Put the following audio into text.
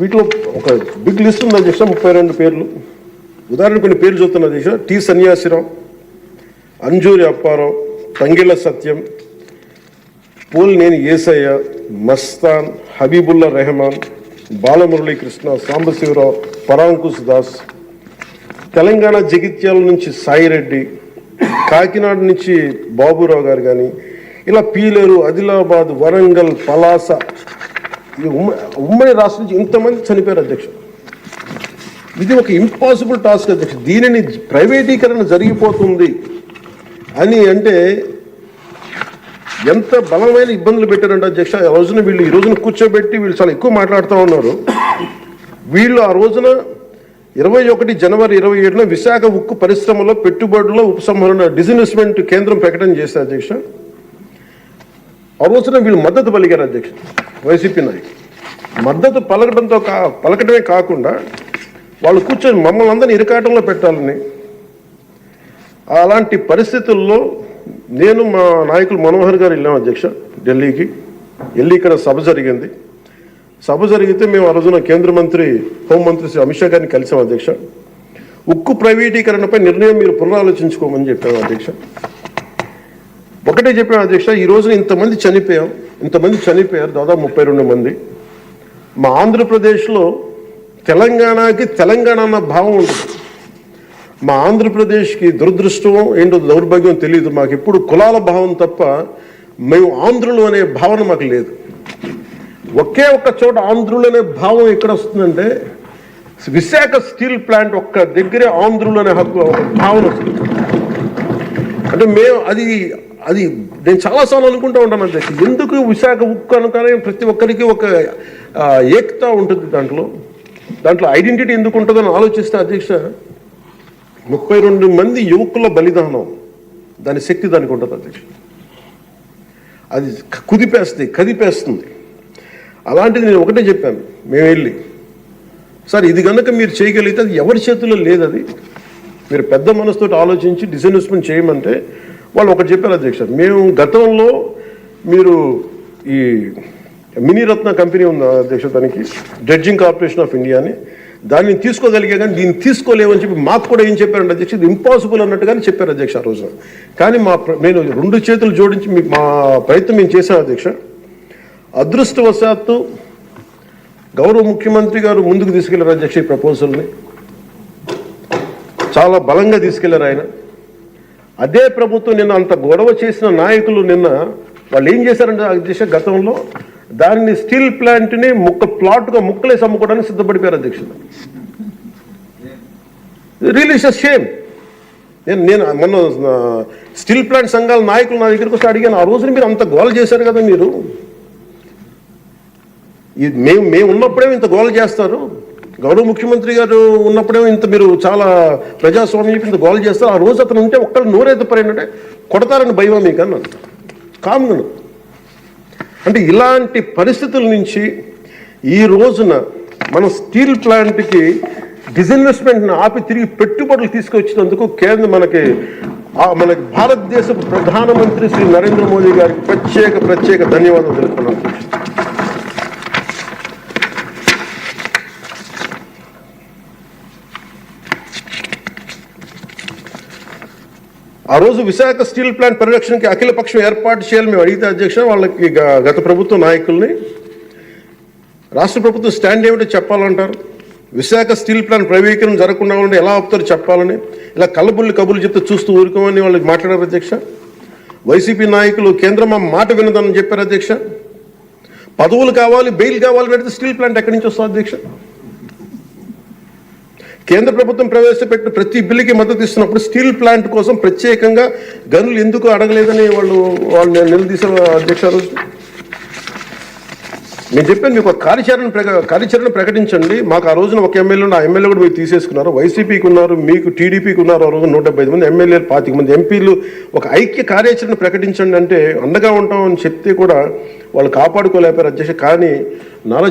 వీటిలో ఒక big list ఉంది అధ్యక్ష, 32 పేర్లు. ఉదాహరణకు కొన్ని పేర్లు చూస్తున్నా అధ్యక్ష. టి సన్యాసిరావు, అంజూరి అప్పారావు, తంగిళ్ళ సత్యం, పోలినేని ఏసయ్య, మస్తాన్, హబీబుల్లా రెహమాన్, బాలమురళీకృష్ణ, సాంబశివరావు, పరాంకుశ్ దాస్, తెలంగాణ జగిత్యాల నుంచి సాయిరెడ్డి, కాకినాడ నుంచి బాబురావు గారు కానీ, ఇలా పీలేరు, ఆదిలాబాద్, వరంగల్, పలాస, ఈ ఉమ్మడి రాష్ట్రం నుంచి ఇంతమంది చనిపోయారు అధ్యక్ష. ఇది ఒక ఇంపాసిబుల్ టాస్క్ అధ్యక్ష. దీనిని ప్రైవేటీకరణ జరిగిపోతుంది అని అంటే ఎంత బలమైన ఇబ్బందులు పెట్టారంటే అధ్యక్ష. ఆ రోజున వీళ్ళు ఈ రోజున కూర్చోబెట్టి వీళ్ళు చాలా ఎక్కువ మాట్లాడుతూ ఉన్నారు. వీళ్ళు ఆ రోజున 21 జనవరి 27న విశాఖ ఉక్కు పరిశ్రమలో పెట్టుబడుల ఉపసంహరణ డిజిన్వెస్ట్మెంట్ కేంద్రం ప్రకటన చేశారు అధ్యక్ష. ఆ రోజున వీళ్ళు మద్దతు పలికారు అధ్యక్ష. వైసీపీ నాయకులు మద్దతు పలకటమే కాకుండా వాళ్ళు కూర్చొని మమ్మల్ని అందరినీ ఇరకాటంలో పెట్టాలని, అలాంటి పరిస్థితుల్లో నేను మా నాయకులు మనోహర్ గారు వెళ్ళాం అధ్యక్ష ఢిల్లీకి. వెళ్ళి ఇక్కడ సభ జరిగింది. సభ జరిగితే మేము ఆ రోజున కేంద్ర మంత్రి హోంమంత్రి శ్రీ అమిత్ షా గారిని కలిసాం అధ్యక్ష. ఉక్కు ప్రైవేటీకరణపై నిర్ణయం మీరు పునరాలోచించుకోమని చెప్పాము అధ్యక్ష. ఒకటే చెప్పాము అధ్యక్ష, ఈ రోజున ఇంతమంది చనిపోయారు, దాదాపు 32 మంది. మా ఆంధ్రప్రదేశ్లో తెలంగాణకి తెలంగాణ అన్న భావం ఉంటుంది. మా ఆంధ్రప్రదేశ్కి దురదృష్టం ఏంటో దౌర్భాగ్యం తెలియదు. మాకు ఎప్పుడు కులాల భావం తప్ప మేము ఆంధ్రులు అనే భావన మాకు లేదు. ఒకే ఒక్క చోట ఆంధ్రులు అనే భావం ఎక్కడ వస్తుందంటే విశాఖ స్టీల్ ప్లాంట్ ఒక్క దగ్గరే ఆంధ్రులు అనే భావన వస్తుంది. అంటే మేము అది నేను చాలాసార్లు అనుకుంటూ ఉంటాను అధ్యక్ష, ఎందుకు విశాఖ ఉక్కు అనుకనే ప్రతి ఒక్కరికి ఒక ఏకత ఉంటుంది, దాంట్లో ఐడెంటిటీ ఎందుకు ఉంటుందని ఆలోచిస్తే అధ్యక్ష 32 మంది యువకుల బలిదానం, దాని శక్తి దానికి ఉంటుంది అధ్యక్ష. అది కదిపేస్తుంది. అలాంటిది నేను ఒకటే చెప్పాను, మేము వెళ్ళి సార్ ఇది కనుక మీరు చేయగలిగితే అది ఎవరి చేతుల్లో లేదు, అది మీరు పెద్ద మనసుతో ఆలోచించి డిస్ఇన్వెస్ట్మెంట్ చేయమంటే వాళ్ళు ఒకటి చెప్పారు అధ్యక్ష. మేము గతంలో మీరు ఈ మినీరత్న కంపెనీ ఉంది అధ్యక్ష, దానికి డ్రెడ్జింగ్ కార్పొరేషన్ ఆఫ్ ఇండియా అని, దాన్ని తీసుకోగలిగే కానీ దీన్ని తీసుకోలేమని చెప్పి మాకు కూడా ఏం చెప్పారంటే అధ్యక్ష, ఇది ఇంపాసిబుల్ అన్నట్టుగానే చెప్పారు అధ్యక్ష ఆ రోజున. కానీ నేను 2 చేతులు జోడించి మా ప్రయత్నం మేము చేశాం అధ్యక్ష. అదృష్టవశాత్తు గౌరవ ముఖ్యమంత్రి గారు ముందుకు తీసుకెళ్లారు అధ్యక్ష. ఈ ప్రపోజల్ని చాలా బలంగా తీసుకెళ్లారు ఆయన. అదే ప్రభుత్వం నిన్న అంత గొడవ చేసిన నాయకులు నిన్న వాళ్ళు ఏం చేశారంటే అధ్యక్ష, గతంలో దాన్ని స్టీల్ ప్లాంట్ని ప్లాట్గా ముక్కలేసి అమ్ముకోవడానికి సిద్ధపడిపోయారు అధ్యక్ష. Really it's a shame. నేను మొన్న స్టీల్ ప్లాంట్ సంఘాల నాయకులు నా దగ్గరికి వస్తే అడిగాను, ఆ రోజున మీరు అంత గోల చేశారు కదా, మీరు మేము ఉన్నప్పుడేమో ఇంత గోల చేస్తారు, గౌరవ ముఖ్యమంత్రి గారు ఉన్నప్పుడేమో ఇంత మీరు చాలా ప్రజాస్వామ్యం ఇంత గోల చేస్తారు, ఆ రోజు అతను ఉంటే ఒక్కళ్ళు నోరెత్తపరైనట్టే కొడతారని భయమా మీకు అన్నాను కామ్గా. అంటే ఇలాంటి పరిస్థితుల నుంచి ఈ రోజున మన స్టీల్ ప్లాంట్కి డిస్ఇన్వెస్ట్మెంట్ని ఆపి తిరిగి పెట్టుబడులు తీసుకొచ్చినందుకు మనకి భారతదేశపు ప్రధానమంత్రి శ్రీ నరేంద్ర మోదీ గారికి ప్రత్యేక ధన్యవాదాలు తెలుపుతున్నాను. ఆ రోజు విశాఖ స్టీల్ ప్లాంట్ పరిరక్షణకి అఖిలపక్షం ఏర్పాటు చేయాలని మేము అడిగితే అధ్యక్ష, వాళ్ళకి గత ప్రభుత్వ నాయకుల్ని రాష్ట్ర ప్రభుత్వం స్టాండ్ ఏమిటో చెప్పాలంటారు. విశాఖ స్టీల్ ప్లాంట్ ప్రైవేటీకరణ జరగకుండా ఉంటే ఎలా ఆపుతారు చెప్పాలని, ఇలా కబుర్లు చెప్తే చూస్తూ ఊరుకోమని వాళ్ళు మాట్లాడారు అధ్యక్ష. వైసీపీ నాయకులు కేంద్రం ఆ మాట వినదని చెప్పారు అధ్యక్ష. పదవులు కావాలి, బెయిల్ కావాలని అడిగితే స్టీల్ ప్లాంట్ ఎక్కడి నుంచి వస్తుంది అధ్యక్ష? కేంద్ర ప్రభుత్వం ప్రవేశపెట్టిన ప్రతి బిల్లుకి మద్దతు ఇస్తున్నప్పుడు స్టీల్ ప్లాంట్ కోసం ప్రత్యేకంగా గనులు ఎందుకు అడగలేదని వాళ్ళు నిలదీశారు అధ్యక్ష. రోజు నేను చెప్పాను, మీకు ఒక కార్యాచరణ ప్రకటించండి. మాకు ఆ రోజున ఒక ఎమ్మెల్యే ఆ ఎమ్మెల్యే కూడా మీరు తీసేసుకున్నారు, వైసీపీకి ఉన్నారు, మీకు టీడీపీకి ఉన్నారు. ఆ రోజు 175 మంది ఎమ్మెల్యేలు, 25 మంది ఎంపీలు. ఒక ఐక్య కార్యాచరణ ప్రకటించండి అంటే అండగా ఉంటామని చెప్తే కూడా వాళ్ళు కాపాడుకోలేపారు అధ్యక్ష. కానీ నారా